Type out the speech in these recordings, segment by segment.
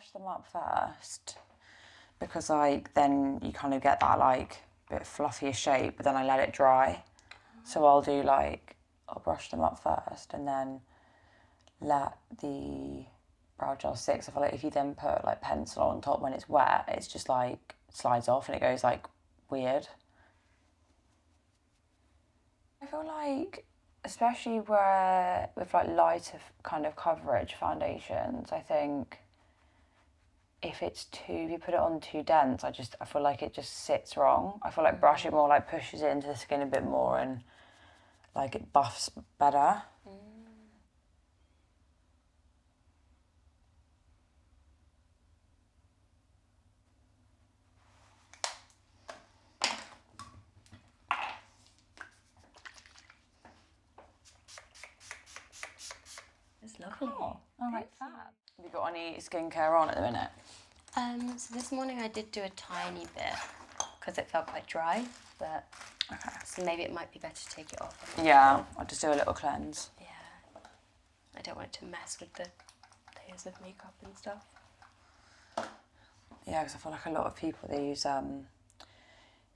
brush them up first because then you kind of get that like bit fluffier shape, but then I let it dry. So I'll brush them up first and then let the brow gel sit. 'Cause I feel like if you then put like pencil on top when it's wet, it's just like slides off and it goes like weird. I feel like, especially where with like lighter kind of coverage foundations, I think if you put it on too dense, I feel like it just sits wrong. I feel like brushing more like pushes it into the skin a bit more and like it buffs better. It's lovely. Oh, I like that. Have you got any skincare on at the minute? So this morning I did do a tiny bit because it felt quite dry, but so maybe it might be better to take it off. Yeah, I'll just do a little cleanse. Yeah, I don't want it to mess with the layers of makeup and stuff. Yeah, because I feel like a lot of people, they use,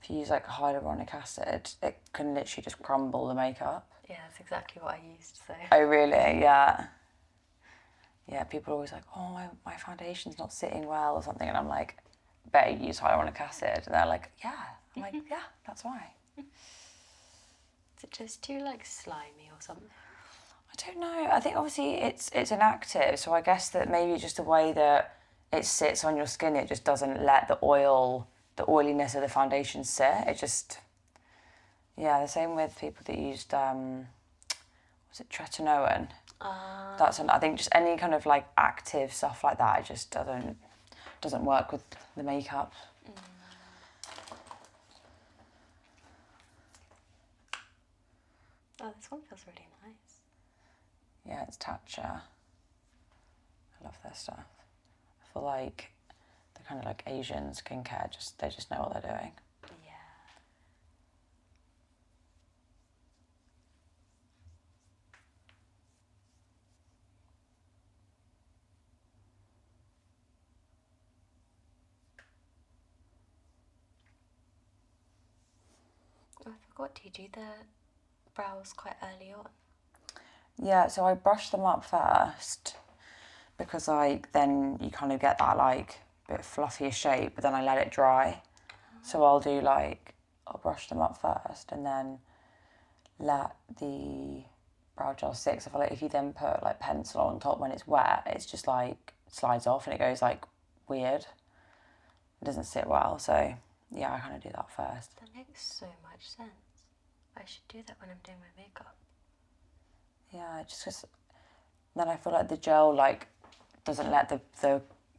if you use like hyaluronic acid, it can literally just crumble the makeup. Yeah, that's exactly what I used, so. Oh, really? Yeah. Yeah, people are always like, oh, my foundation's not sitting well or something. And I'm like, better use hyaluronic acid. And they're like, yeah. I'm like, yeah, that's why. Is it just too like slimy or something? I don't know. I think obviously it's an active, so I guess that maybe just the way that it sits on your skin, it just doesn't let the oiliness of the foundation sit. It just, yeah, the same with people that used, was it tretinoin? I think just any kind of like active stuff like that, it just doesn't work with the makeup. Oh, this one feels really nice. Yeah, it's Tatcha. I love their stuff. I feel like the kind of like Asian skincare, they just know what they're doing. Yeah. Oh, I forgot, do you do the brows quite early on? Yeah, so I brush them up first because then you kind of get that like bit fluffier shape, but then I let it dry. So I'll brush them up first and then let the brow gel sit. 'Cause I feel like if you then put like pencil on top when it's wet, it's just like slides off and it goes like weird. It doesn't sit well, so yeah, I kind of do that first. That makes so much sense. I should do that when I'm doing my makeup. Yeah, just because then I feel like the gel like doesn't let the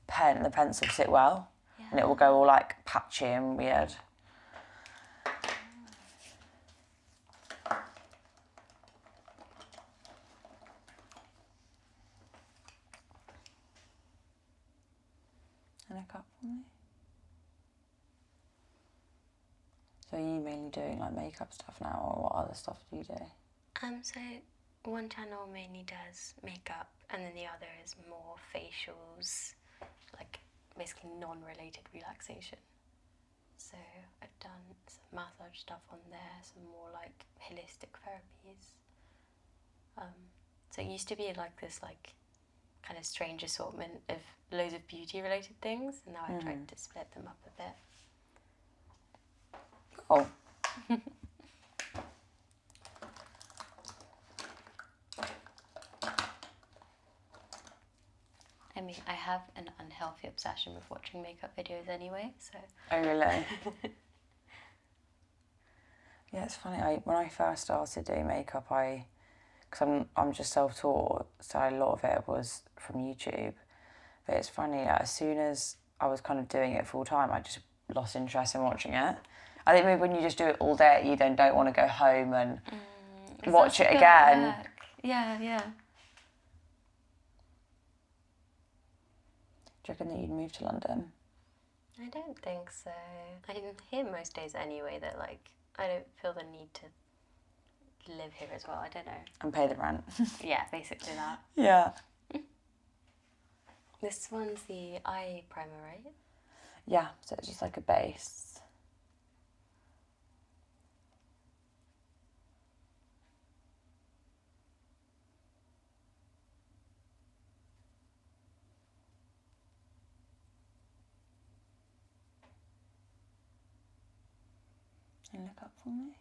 pencil sit well, and it will go all like patchy and weird. And a cup for me. So are you mainly doing like makeup stuff now, or what other stuff do you do? So one channel mainly does makeup, and then the other is more facials, like basically non-related relaxation. So I've done some massage stuff on there, some more like holistic therapies. So it used to be like this like kind of strange assortment of loads of beauty related things, and now I've tried to split them up a bit. Oh. I mean, I have an unhealthy obsession with watching makeup videos anyway, so. Oh, really? Yeah, it's funny. When I first started doing makeup, because I'm just self-taught, so a lot of it was from YouTube. But it's funny, like, as soon as I was kind of doing it full time, I just lost interest in watching it. I think maybe when you just do it all day, you then don't want to go home and watch it again. Yeah, yeah. Do you reckon that you'd move to London? I don't think so. I hear most days anyway that like I don't feel the need to live here as well. I don't know. And pay the rent. Yeah, basically that. Yeah. This one's the eye primer, right? Yeah, so it's just like a base. And look up for me.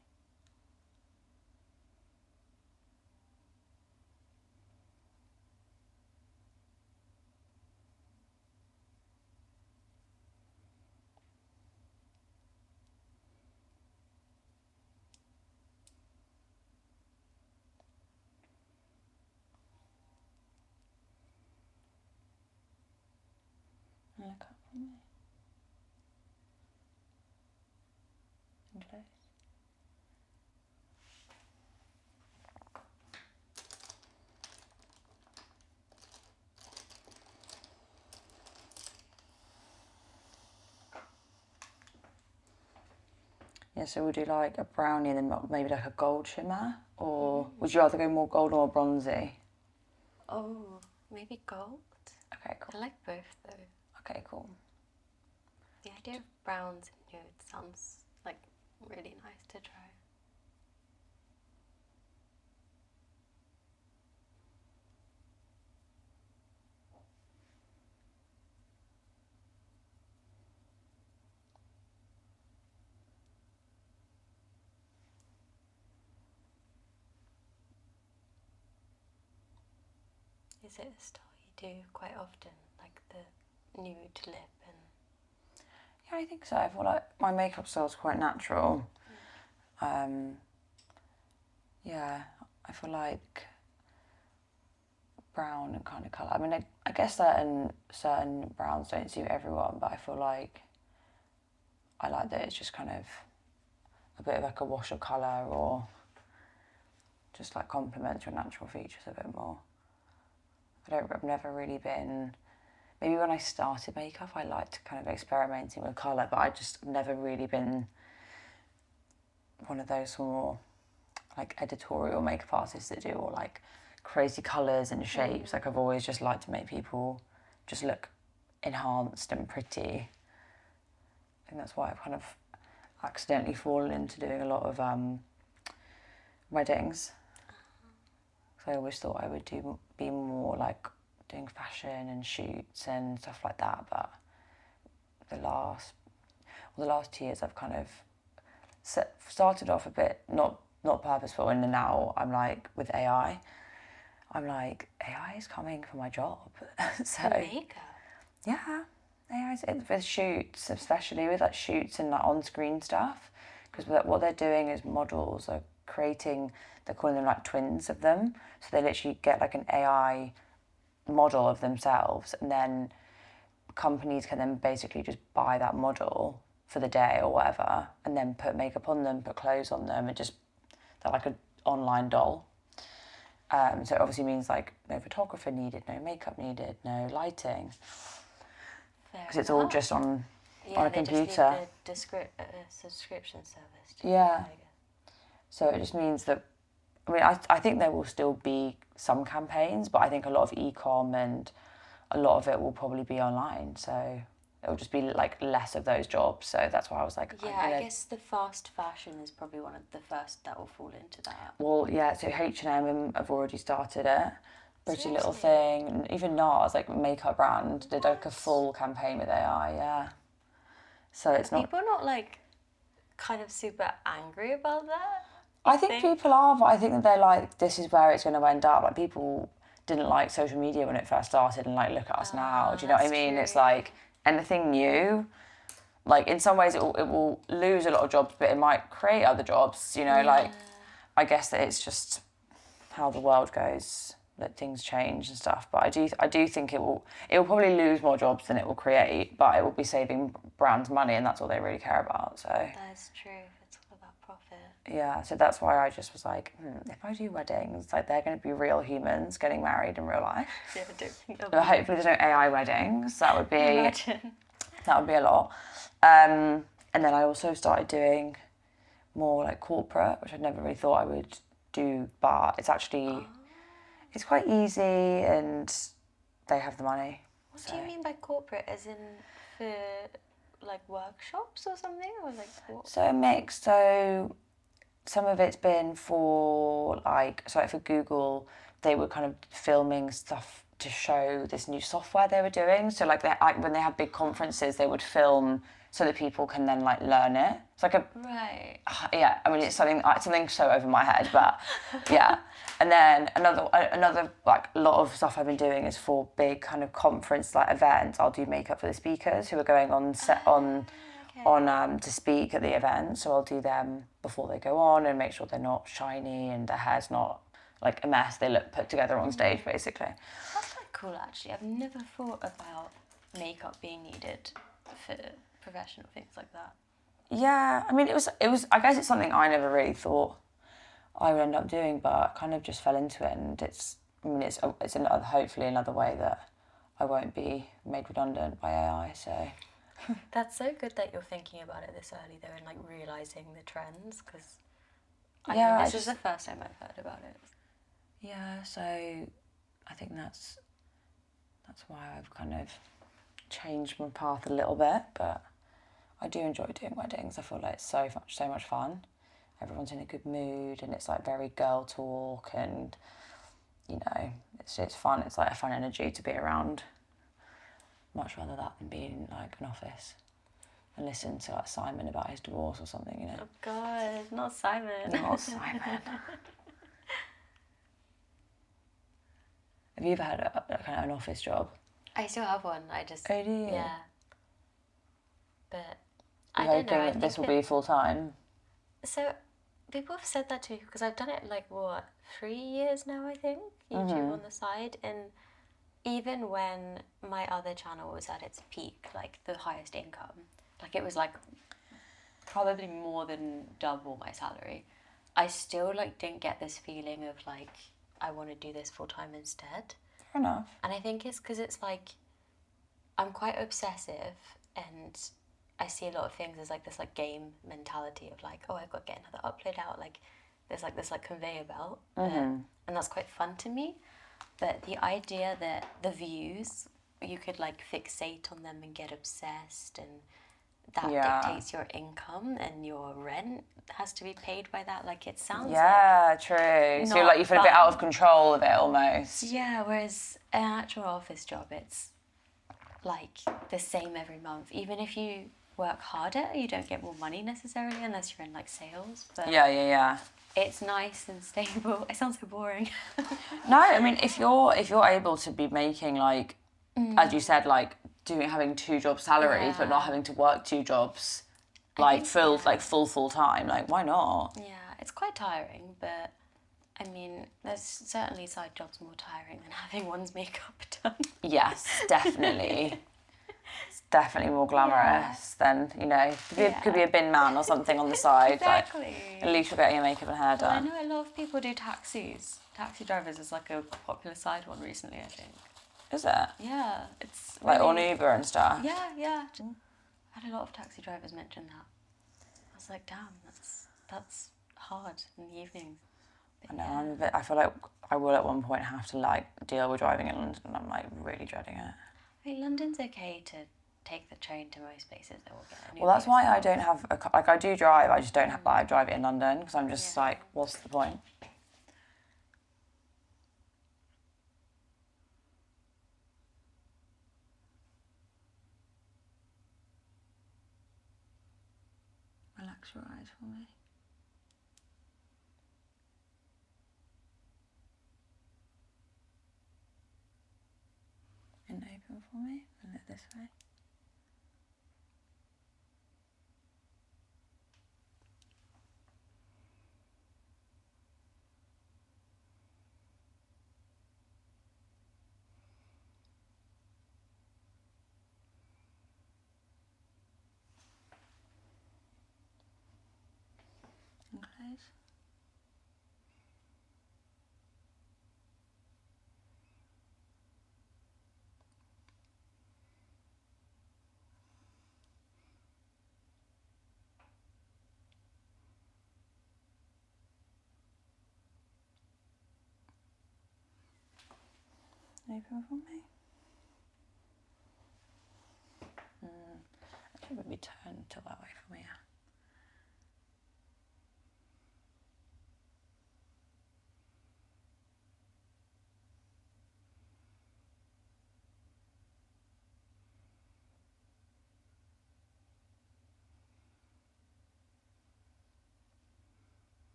And look up for me. And close. Yeah, so we'll do like a brownie and then maybe like a gold shimmer, or would you rather go more gold or bronzy? Oh, maybe gold? Okay, cool. I like both though. Okay, cool. The idea of browns and nudes sounds like really nice to try. Is it a style you do quite often, like the nude lip and... Yeah, I think so. I feel like my makeup style's quite natural. Yeah, I feel like brown and kind of colour. I mean, I guess certain browns don't suit everyone, but I feel like I like that it's just kind of a bit of like a wash of colour, or just like complements your natural features a bit more. I've never really been... Maybe when I started makeup, I liked kind of experimenting with colour, but I just never really been one of those more like editorial makeup artists that do all like crazy colours and shapes. Like I've always just liked to make people just look enhanced and pretty. I think that's why I've kind of accidentally fallen into doing a lot of weddings. So I always thought I would be more like doing fashion and shoots and stuff like that, but the last 2 years I've kind of started off a bit not purposeful, and now I'm like with AI. I'm like, AI is coming for my job. So makeup? yeah, AI is with shoots, especially with like shoots and like on-screen stuff, because what they're doing is models are creating, they're calling them like twins of them, so they literally get like an AI model of themselves, and then companies can then basically just buy that model for the day or whatever, and then put makeup on them, put clothes on them, and just they're like an online doll. So it obviously means like no photographer needed, no makeup needed, no lighting, because it's all just on a computer. Just need the subscription service. Yeah. So it just means that, I mean, I think there will still be some campaigns, but I think a lot of e-com and a lot of it will probably be online. So it'll just be like less of those jobs. So that's why I was like, yeah, I guess the fast fashion is probably one of the first that will fall into that. Well, yeah, so H&M have already started it. Pretty Little Seriously? Thing, even NARS, like makeup brand, did like a full campaign with AI, yeah. So it's not... People not like kind of super angry about that? I think people are, but I think that they're like, this is where it's going to end up. Like, people didn't like social media when it first started, and like, look at us now. Do you know what I mean? True. It's like anything new. Like, in some ways, it will lose a lot of jobs, but it might create other jobs. You know, like, I guess that it's just how the world goes, that things change and stuff. But I do think it will probably lose more jobs than it will create, but it will be saving brands money, and that's all they really care about. So That's true. It's all about profit. yeah, so that's why I just was like, if I do weddings, like they're going to be real humans getting married in real life. Yeah, I don't think But hopefully there's no AI weddings. That would be Imagine. that would be a lot. And then I also started doing more like corporate, which I never really thought I would do, but it's actually it's quite easy and they have the money. What do you mean by corporate? As in for like workshops or something, or like what? So a mix. So some of it's been for for Google, they were kind of filming stuff to show this new software they were doing. So when they have big conferences, they would film so that people can then like learn it. It's like a Right. yeah. I mean, it's something so over my head, but yeah. And then another like a lot of stuff I've been doing is for big kind of conference like events. I'll do makeup for the speakers who are going on set to speak at the event. So I'll do them before they go on and make sure they're not shiny and their hair's not like a mess. They look put together on stage basically. That's quite cool, actually. I've never thought about makeup being needed for professional things like that. Yeah, I mean it was. I guess it's something I never really thought I would end up doing, but I kind of just fell into it, and it's another, hopefully another way that I won't be made redundant by AI. So That's so good that you're thinking about it this early, though, and like realizing the trends. Because this is the first time I've heard about it. Yeah, so I think that's why I've kind of changed my path a little bit, but I do enjoy doing weddings. I feel like it's so much fun. Everyone's in a good mood, and it's like very girl talk, and it's fun. It's like a fun energy to be around. Much rather that than being in like an office and listen to like Simon about his divorce or something, Oh God, not Simon. Not Simon. Have you ever had a kind of an office job? I still have one. I just Oh, do you? Yeah. But I don't know. This will be full time. So people have said that too, because I've done it like 3 years now, I think, YouTube on the side, and even when my other channel was at its peak, like the highest income, like it was like probably more than double my salary, I still like didn't get this feeling of like I want to do this full time instead. Fair enough. And I think it's because it's like I'm quite obsessive, and I see a lot of things as like this like game mentality of like, oh, I've got to get another upload out, like there's like this like conveyor belt, and that's quite fun to me. But the idea that the views, you could like fixate on them and get obsessed, and that dictates your income, and your rent has to be paid by that. Like it sounds true. So you feel a bit out of control of it almost. Yeah, whereas an actual office job, it's like the same every month. Even if you work harder, you don't get more money necessarily unless you're in like sales. But yeah. It's nice and stable. It sounds so boring. No, I mean if you're able to be making like, as you said, like having 2 job salaries but not having to work 2 jobs, like full time, like why not? Yeah, it's quite tiring, but I mean, there's certainly side jobs more tiring than having one's makeup done. Yes, definitely. It's definitely more glamorous than, could be a bin man or something on the side. Exactly. Like, at least you're getting your makeup and hair done. I know a lot of people do taxis. Taxi drivers is like a popular side one recently, I think. Is it? Yeah, it's like really... on Uber and stuff? Yeah. I had a lot of taxi drivers mention that. I was like, damn, that's hard in the evenings. But I know, I feel like I will at one point have to like deal with driving in London, and I'm like really dreading it. I mean, London's okay to take the train to most places that will get a new. Well, that's why I don't have I do drive. I just don't have I drive it in London because I'm just like, what's the point? Relax your eyes for me. And open for me, and look this way. And close. Open for me. Maybe turn till that way for me. Yeah.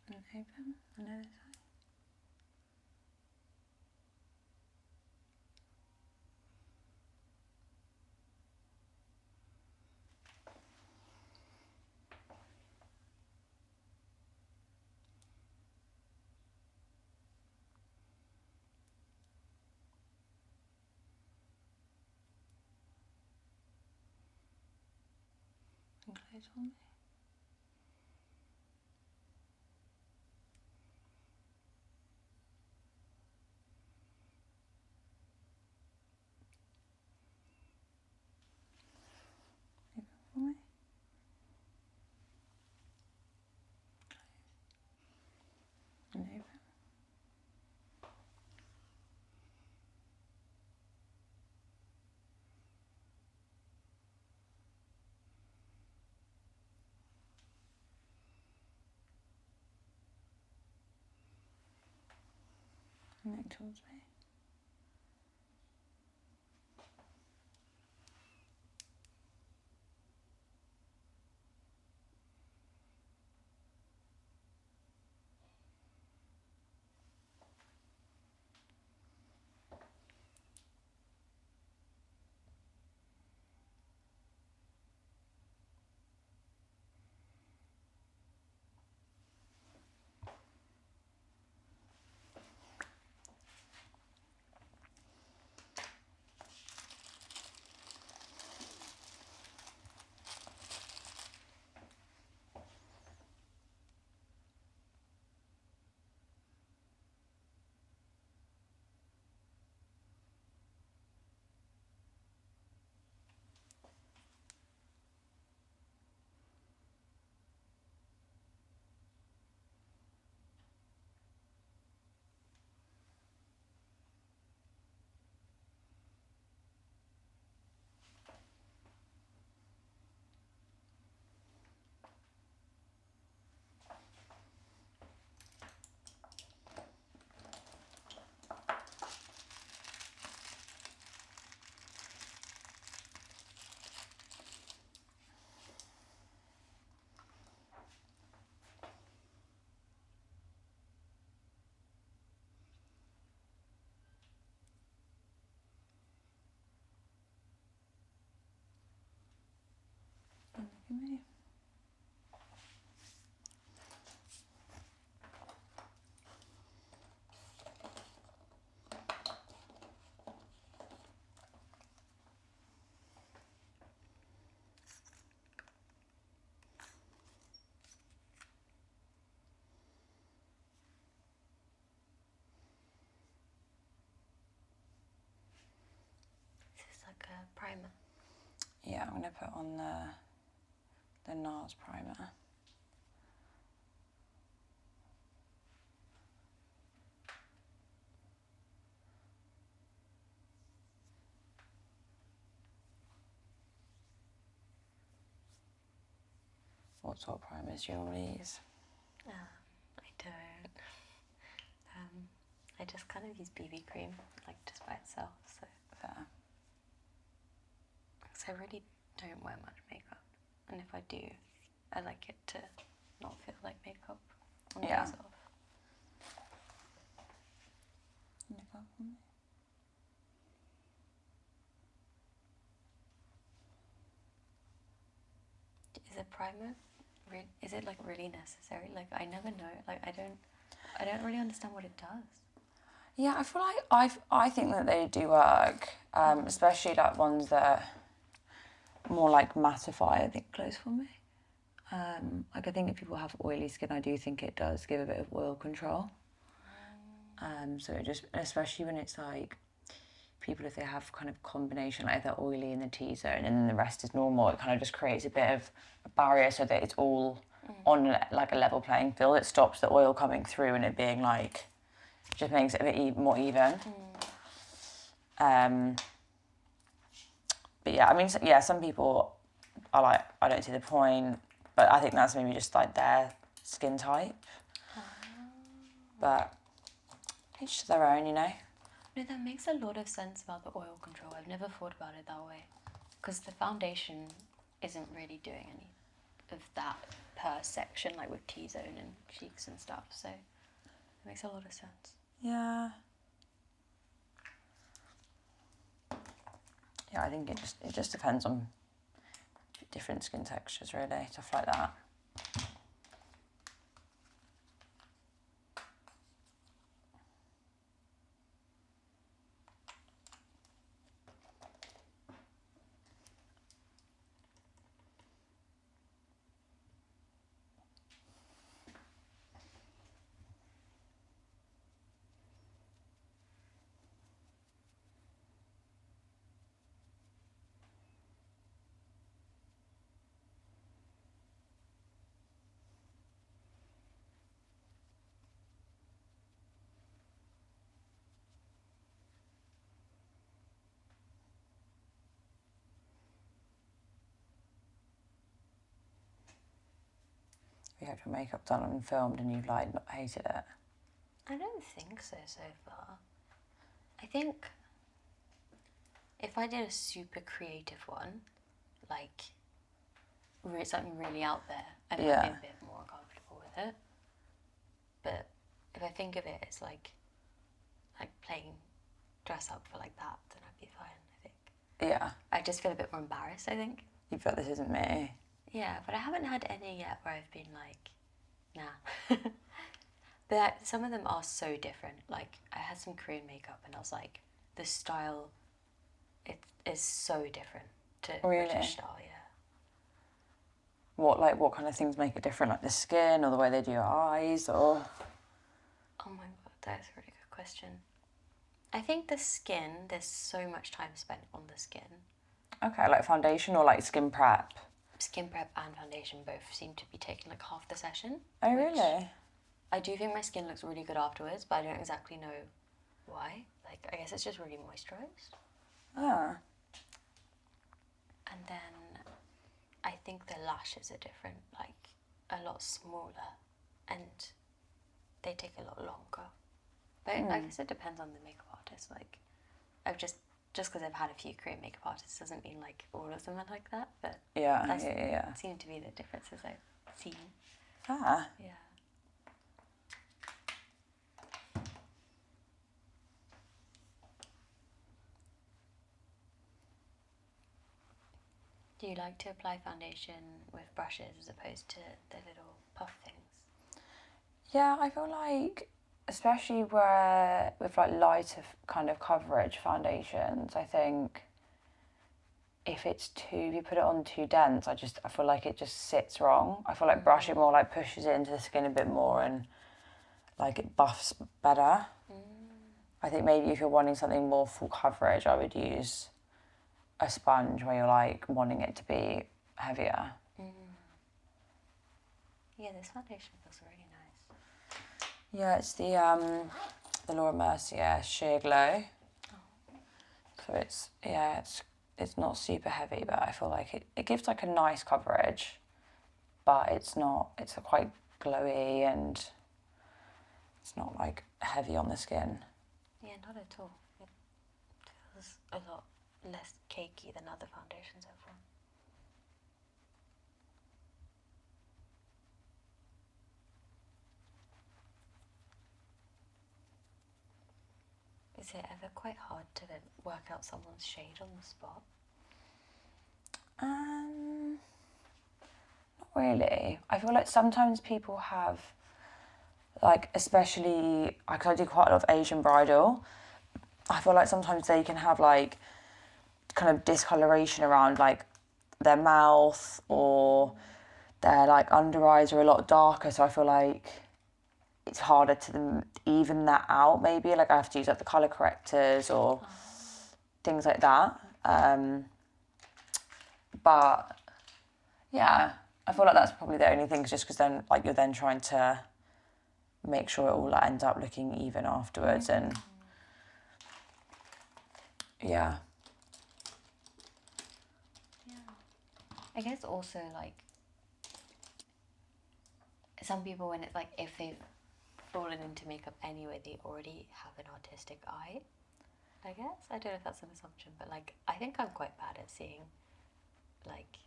And open another side. And close for me. Open for me. And open. And neck towards me. And look at me. This is like a primer. Yeah, I'm gonna put on the NARS primer. What sort of primers do you normally use? I don't. I just kind of use BB cream, like just by itself. So Fair. I really don't wear much makeup, and if I do, I like it to not feel like makeup on Yeah. days off. Look up for me. Is a primer? Is it like really necessary? Like I never know. Like I don't really understand what it does. Yeah, I feel like I think that they do work, especially like ones that more like mattify. I think close for me. Like I think if people have oily skin, I do think it does give a bit of oil control. So it just, especially when it's like people, if they have kind of combination, like if they're oily in the T-zone and then the rest is normal, it kind of just creates a bit of a barrier so that it's all on like a level playing field. It stops the oil coming through and it being like, just makes it a bit more even. But yeah, I mean, yeah, some people are like, I don't see the point, but I think that's maybe just like their skin type. But each to their own, you know. No, that makes a lot of sense about the oil control. I've never thought about it that way. Because the foundation isn't really doing any of that per section, like with T-zone and cheeks and stuff. So it makes a lot of sense. Yeah. Yeah, I think it just depends on different skin textures, really, stuff like that. You had your makeup done and filmed and you like not hated it? I don't think so far. I think if I did a super creative one, like something really out there, I might be a bit more comfortable with it. But if I think of it as like playing dress up for like that, then I'd be fine, I think. Yeah. I just feel a bit more embarrassed, I think. You feel this isn't me? Yeah, but I haven't had any yet where I've been like, nah. But some of them are so different. Like, I had some Korean makeup and I was like, the style, it is so different to British style, yeah. What kind of things make it different? Like the skin or the way they do your eyes or? Oh my god, that is a really good question. I think the skin, there's so much time spent on the skin. Okay, like foundation or like skin prep? Skin prep and foundation both seem to be taking like half the session. Oh, really? I do think my skin looks really good afterwards, but I don't exactly know why. Like, I guess it's just really moisturised. Ah. And then I think the lashes are different, like a lot smaller, and they take a lot longer. But I guess it depends on the makeup artist. Like, I've just because I've had a few Korean makeup artists doesn't mean like all of them are like that. But yeah. seem to be the differences I've seen. Ah. Yeah. Do you like to apply foundation with brushes as opposed to the little puff things? Yeah, I feel like, especially where with like lighter kind of coverage foundations, I think if you put it on too dense, I feel like it just sits wrong. I feel like brush it more like pushes it into the skin a bit more and like it buffs better. I think maybe if you're wanting something more full coverage, I would use a sponge where you're like wanting it to be heavier. Yeah, this foundation feels really nice. Yeah, it's the Laura Mercier Sheer Glow. So it's not super heavy, but I feel like it gives like a nice coverage, but it's a quite glowy and it's not like heavy on the skin. Yeah, not at all. It feels a lot less cakey than other foundations I've worn. Is it ever quite hard to work out someone's shade on the spot? Not really. I feel like sometimes people have, like, especially because I do quite a lot of Asian bridal, I feel like sometimes they can have like kind of discoloration around like their mouth or their like under eyes are a lot darker, so I feel like it's harder to even that out. Maybe like I have to use like the color correctors or things like that. But yeah, I feel like that's probably the only thing, just because then like you're then trying to make sure it all like, ends up looking even afterwards, and yeah. I guess also like some people when it's like if they've fallen into makeup anyway, they already have an artistic eye. I guess I don't know if that's an assumption, but like I think I'm quite bad at seeing like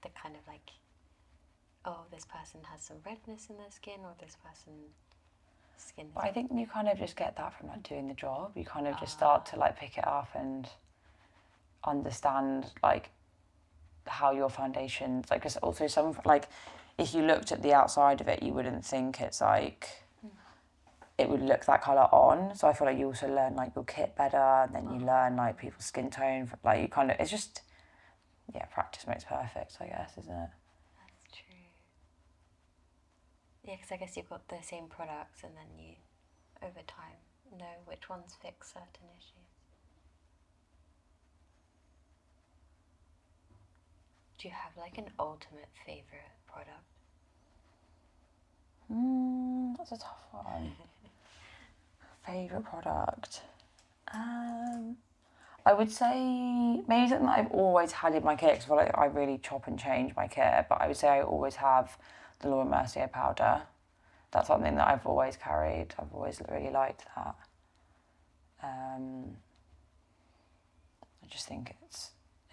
the kind of like, oh, this person has some redness in their skin, or this person's skin. But I think you kind of just get that from like doing the job. You kind of just start to like pick it up and understand like how your foundations like. Because also some like if you looked at the outside of it, you wouldn't think it's like it would look that colour on. So I feel like you also learn like your kit better, and then you learn like people's skin tone. Like you kind of, it's just, yeah, practice makes perfect, I guess, isn't it? That's true. Yeah, because I guess you've got the same products, and then you, over time, know which ones fix certain issues. Do you have like an ultimate favourite product? That's a tough one. Favourite product? I would say maybe something that I've always had in my kit, because I feel like I really chop and change my kit, but I would say I always have the Laura Mercier powder. That's something that I've always carried. I've always really liked that. I just think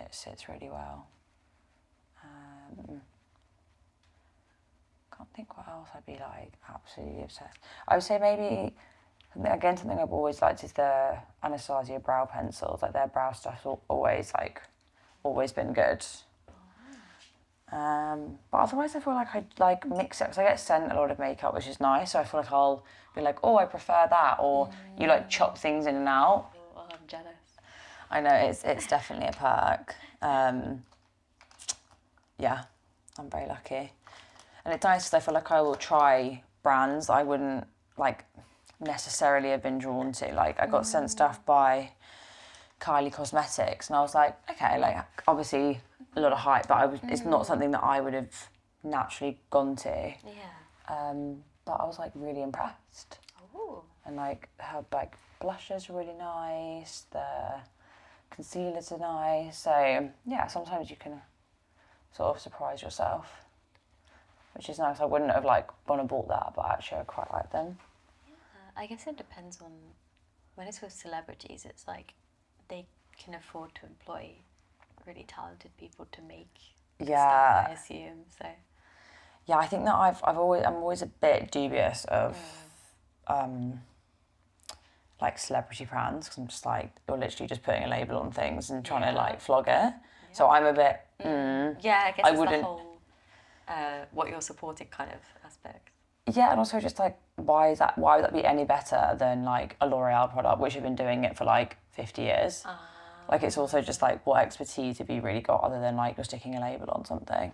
it sits really well. Can't think what else I'd be like absolutely obsessed. I would say maybe something I've always liked is the Anastasia brow pencils. Like their brow stuff's always been good. But otherwise I feel like I'd like mix it, because I get sent a lot of makeup, which is nice, so I feel like I'll be like, oh, I prefer that, or you like chop things in and out. Oh, I'm jealous. I know, it's definitely a perk. Yeah, I'm very lucky. And it's nice because I feel like I will try brands I wouldn't like necessarily have been drawn to. Like I got sent stuff by Kylie Cosmetics, and I was like, okay, like obviously a lot of hype, but it's not something that I would have naturally gone to. Yeah. But I was like really impressed. Oh. And like her like blushes are really nice, the concealers are nice. So yeah, sometimes you can sort of surprise yourself, which is nice. I wouldn't have like gone and bought that, but actually I quite like them. I guess it depends on, when it's with celebrities, it's like they can afford to employ really talented people to make Yeah. stuff, I assume. So Yeah, I think that I'm always a bit dubious of like celebrity brands, because I'm just like, you're literally just putting a label on things and trying to like flog it. Yeah. So I'm a bit yeah, I guess I it's wouldn't. the whole what you're supporting kind of aspect. Yeah, and also just like why would that be any better than like a L'Oreal product, which have been doing it for like 50 years? Like it's also just like, what expertise have you really got other than like you're sticking a label on something?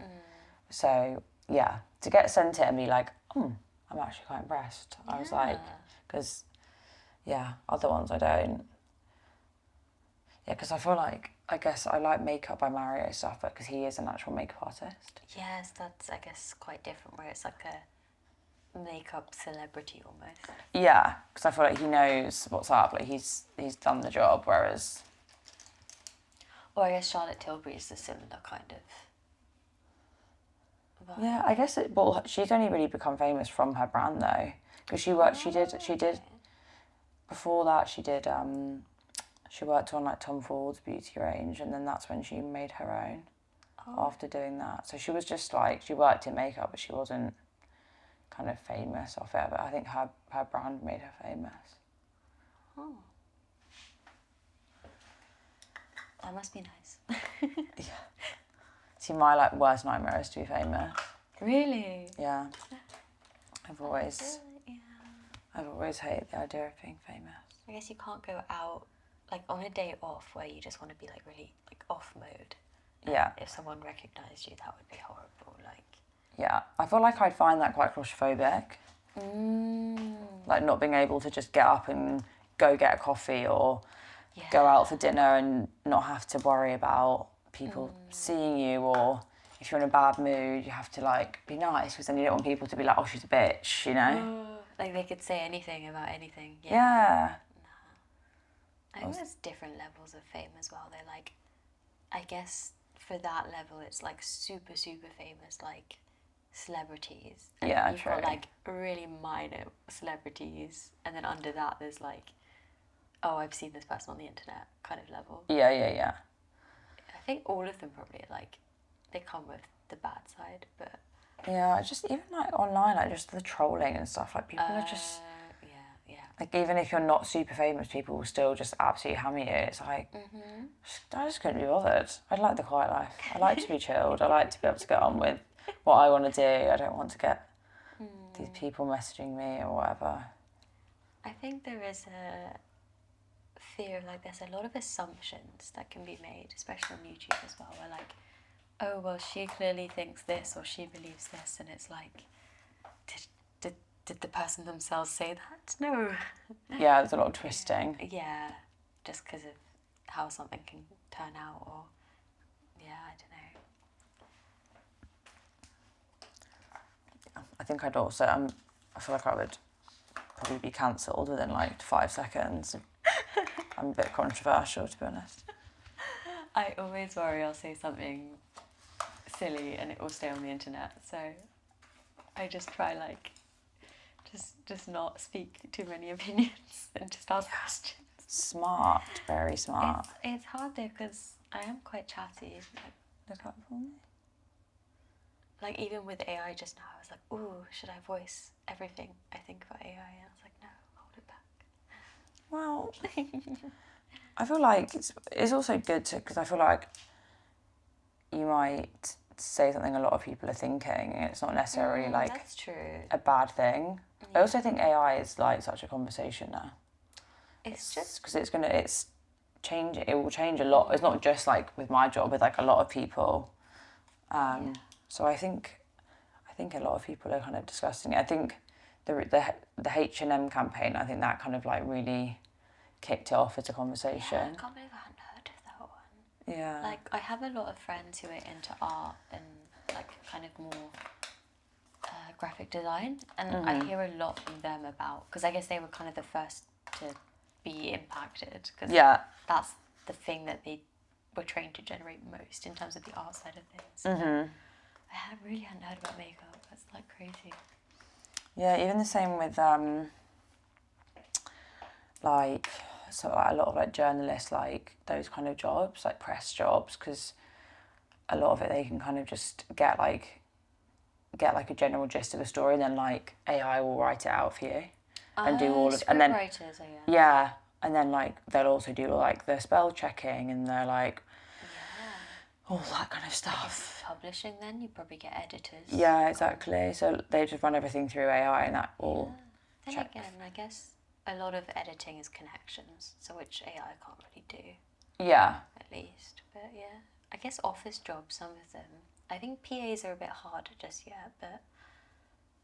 So yeah, to get sent it and be like, I'm actually quite impressed. I was like, because yeah, other ones I don't. Yeah, because I feel like, I guess I like Makeup by Mario stuff, but because he is an actual makeup artist. Yes, that's, I guess, quite different, where it's like a makeup celebrity almost. Yeah, because I feel like he knows what's up. Like he's done the job, whereas. Or I guess Charlotte Tilbury is a similar kind of vibe. Yeah, I guess well, she's only really become famous from her brand though, because she did before that she worked on like Tom Ford's beauty range, and then that's when she made her own after doing that. So she was just like, she worked in makeup, but she wasn't kind of famous off it. But I think her brand made her famous. Oh. That must be nice. Yeah. See, my like worst nightmare is to be famous. Really? Yeah. I've always hated the idea of being famous. I guess you can't go out like on a day off where you just want to be like really like off mode. Yeah. If someone recognised you, that would be horrible. Like. Yeah, I feel like I'd find that quite claustrophobic. Like not being able to just get up and go get a coffee, or go out for dinner and not have to worry about people seeing you, or if you're in a bad mood, you have to like be nice, because then you don't want people to be like, oh, she's a bitch, you know? Like they could say anything about anything. Yeah. I think there's different levels of fame as well. They're like, I guess for that level, it's like super famous, like celebrities. And Yeah, then you've got true. like really minor celebrities, and then under that there's like, oh, I've seen this person on the internet kind of level. Yeah. I think all of them probably like they come with the bad side, but Yeah, just even like online, like just the trolling and stuff. Like people are just yeah. like, even if you're not super famous, people will still just absolutely hammer you. It's like I just couldn't be bothered. I'd like the quiet life. I like to be chilled. I like to be able to get on with what I want to do. I don't want to get these people messaging me or whatever. I think there is a fear, like there's a lot of assumptions that can be made, especially on YouTube as well, where like, oh well, she clearly thinks this or she believes this, and it's like, did the person themselves say that? No. Yeah, there's a lot of twisting. Yeah, just because of how something can turn out, or yeah, I don't know. I think I'd also, I feel like I would probably be cancelled within like 5 seconds. I'm a bit controversial, to be honest. I always worry I'll say something silly and it will stay on the internet, so I just try like just not speak too many opinions and just ask questions. Smart, very smart. It's hard though because I am quite chatty. Look up for me. Like even with AI just now, I was like, ooh, should I voice everything I think about AI? And I was like, no, hold it back. Well, I feel like it's also good to, because I feel like you might say something a lot of people are thinking, and it's not necessarily like that's true. a bad thing. Yeah. I also think AI is like such a conversation now. It's just because it will change a lot. It's not just like with my job, with like a lot of people. So I think a lot of people are kind of discussing it. I think the H&M campaign, I think that kind of like really kicked it off as a conversation. Yeah, I can't believe I hadn't heard of that one. Yeah. Like I have a lot of friends who are into art and like kind of more graphic design, and I hear a lot from them about, because I guess they were kind of the first to be impacted, because that's the thing that they were trained to generate most in terms of the art side of things. Really hadn't heard about makeup. That's like crazy. Yeah, even the same with like a lot of like journalists, like those kind of jobs, like press jobs, because a lot of it they can kind of just get like a general gist of a story, and then like AI will write it out for you and do all of, and then writers, I guess. Yeah, and then like they'll also do like the spell checking, and they're like all that kind of stuff. Publishing, then you probably get editors. Yeah, exactly. So they just run everything through AI, and that will check. Then again, I guess a lot of editing is connections, so which AI can't really do. Yeah. At least, but yeah, I guess office jobs, some of them. I think PAs are a bit harder just yet, but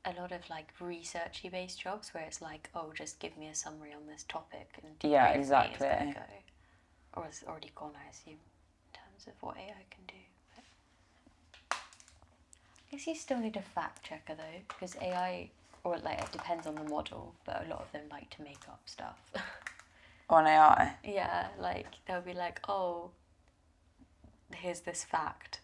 a lot of like researchy based jobs where it's like, oh, just give me a summary on this topic and debrief me is gonna go, or it's already gone, I assume, in terms of what AI can do. But I guess you still need a fact checker though, because AI, or like it depends on the model, but a lot of them like to make up stuff. On AI. Yeah, like they'll be like, oh, here's this fact,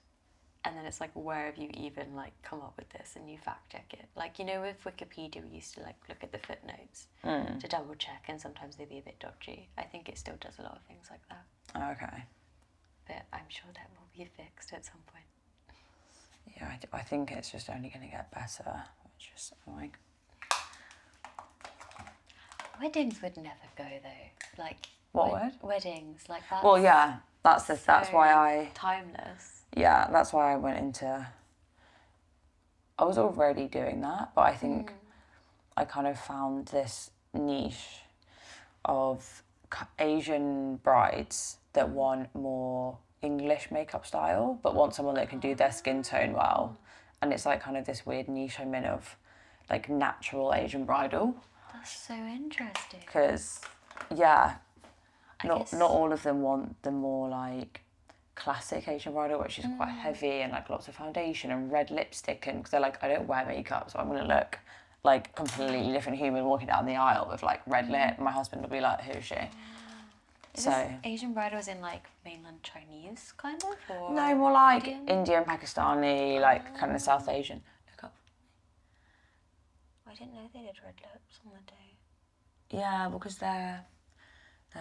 and then it's like, where have you even like come up with this, and you fact check it. Like, you know, with Wikipedia we used to like look at the footnotes to double check, and sometimes they'd be a bit dodgy. I think it still does a lot of things like that. Okay. But I'm sure that will be fixed at some point. Yeah, I think it's just only going to get better, which is annoying. Weddings would never go though. Like what would? Weddings, like that. Well, yeah, that's why I. Timeless. Yeah, that's why I went into. I was already doing that, but I think I kind of found this niche of Asian brides that want more English makeup style, but want someone that can do their skin tone well. And it's like kind of this weird niche I'm in of like natural Asian bridal. That's so interesting. Because, yeah, not all of them want the more like classic Asian bridal, which is quite heavy and like lots of foundation and red lipstick, and because they're like, I don't wear makeup, so I'm going to look like completely different human walking down the aisle with like red lip. My husband will be like, who is she? Is So this Asian bridals in like mainland Chinese kind of? Or no, more like Indian? Indian, Pakistani, like kind of South Asian. Look up. I didn't know they did red lips on the day. Yeah, because their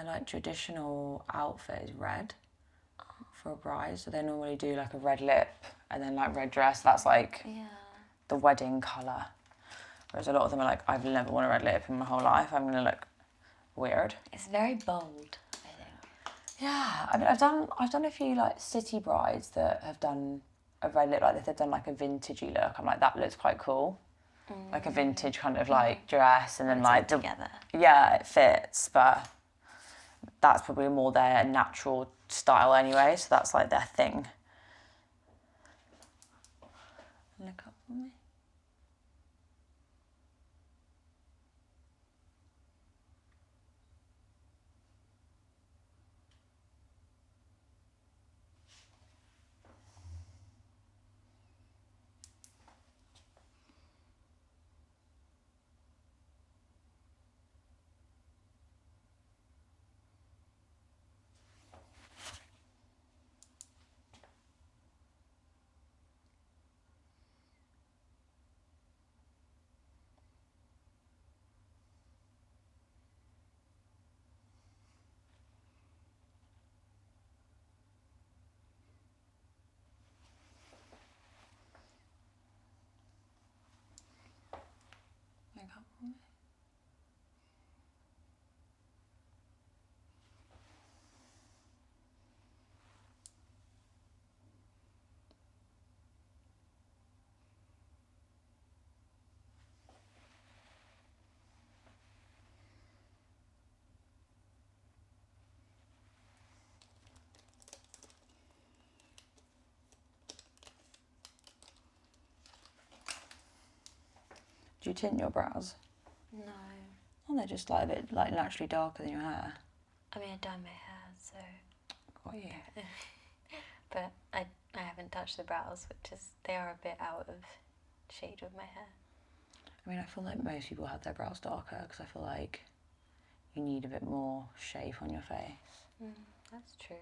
like traditional outfit is red for a bride, so they normally do like a red lip and then like red dress. That's like Yeah. the wedding colour. Whereas a lot of them are like, I've never worn a red lip in my whole life. I'm gonna look weird. It's very bold, I think. Yeah, I mean, I've done a few like city brides that have done a red lip, like they've done like a vintagey look. I'm like, that looks quite cool. Like a vintage kind of like dress, and then It's all like together. yeah, it fits, but that's probably more their natural style anyway. So that's like their thing. Look up for me. Look up for me. Do you tint your brows? No. Oh, they're just like a bit like naturally darker than your hair. I mean, I dye my hair, so. Got you. But I haven't touched the brows, which is, they are a bit out of shade with my hair. I mean, I feel like most people have their brows darker because I feel like you need a bit more shape on your face. That's true.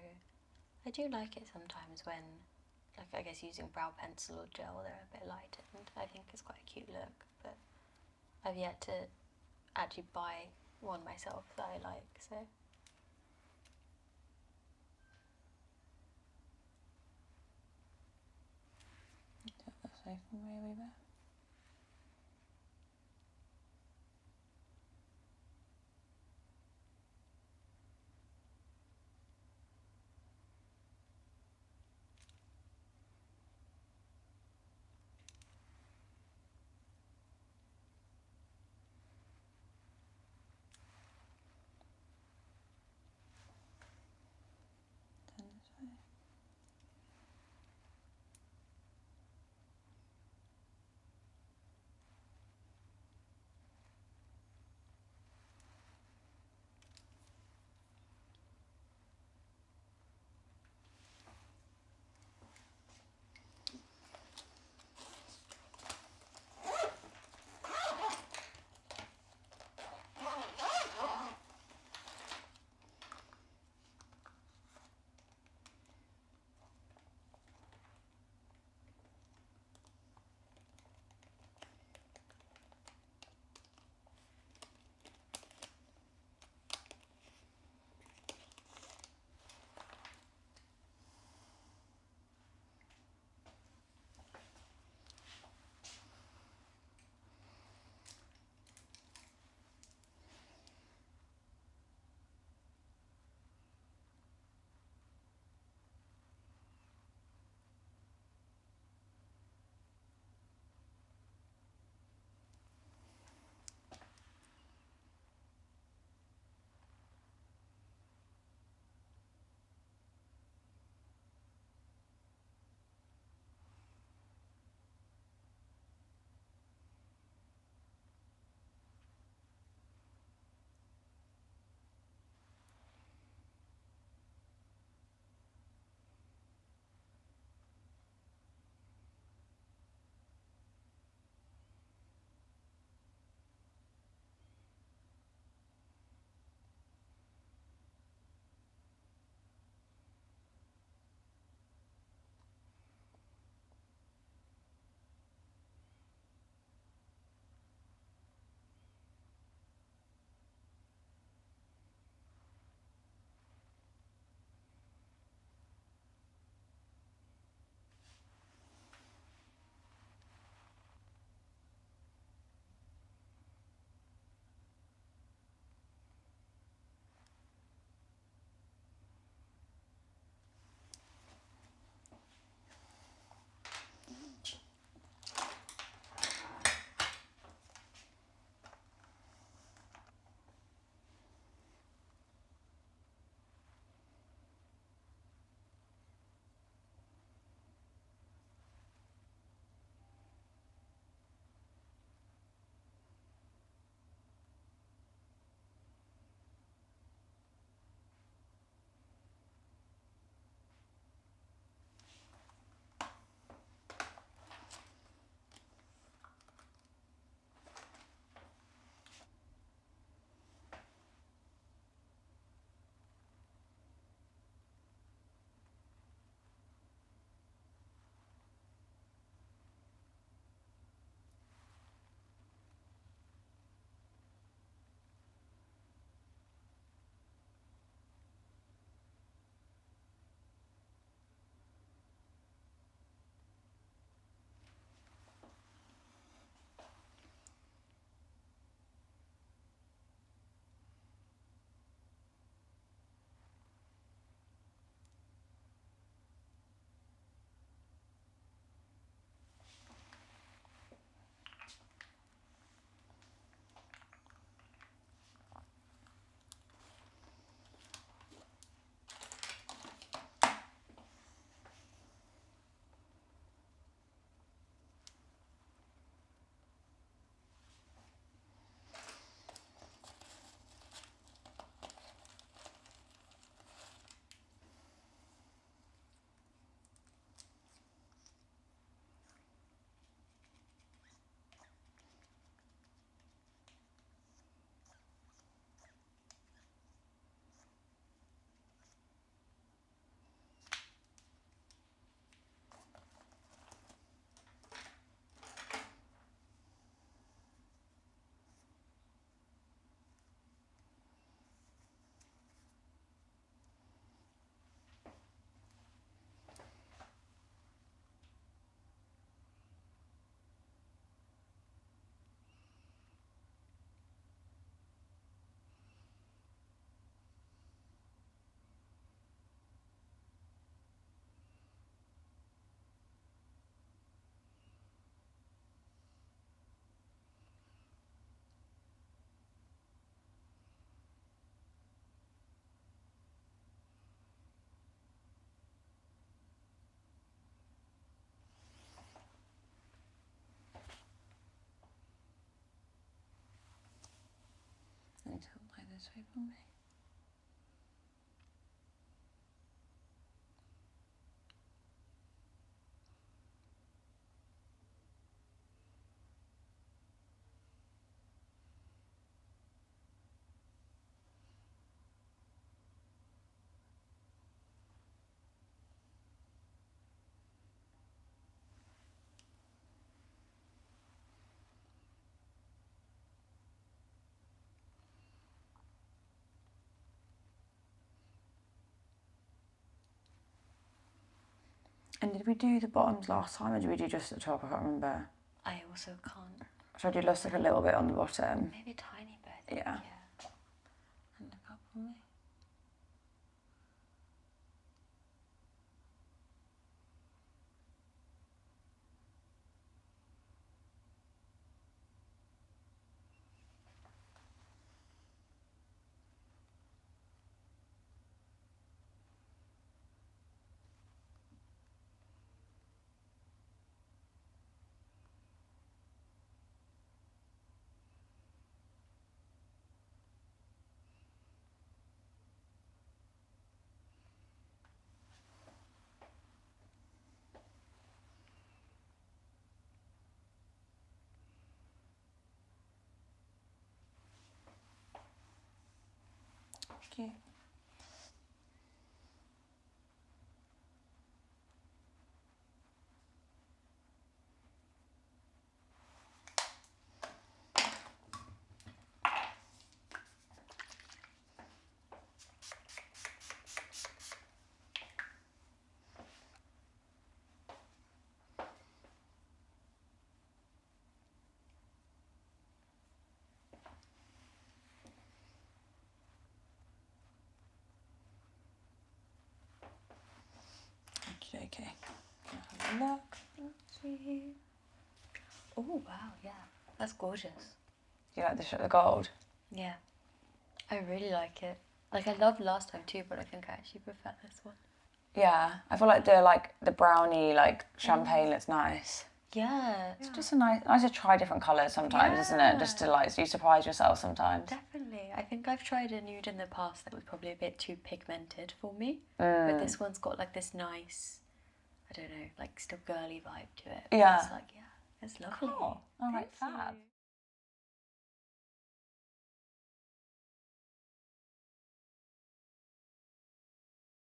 I do like it sometimes when, like, I guess using brow pencil or gel, they're a bit lightened. I think it's quite a cute look, but I've yet to actually buy one myself that I like, so. That's safe from me a wee bit. Turn this way. this way for me. And did we do the bottoms last time, or did we do just the top? I can't remember. I also can't. Should I do just like a little bit on the bottom? Maybe a tiny bit. Yeah. And look up for me. Thank you. Okay. Have a look. Oh wow, yeah, that's gorgeous. You like the gold? Yeah, I really like it. Like I loved last time too, but I think I actually prefer this one. Yeah, I feel like the brownie champagne looks nice. Yeah, It's just nice to try different colours sometimes, isn't it? Just to so you surprise yourself sometimes. definitely. I think I've tried a nude in the past that was probably a bit too pigmented for me, but this one's got like this nice, I don't know, like still girly vibe to it. Yeah. It's like, yeah, it's lovely. Cool. All right, Thank fab. you.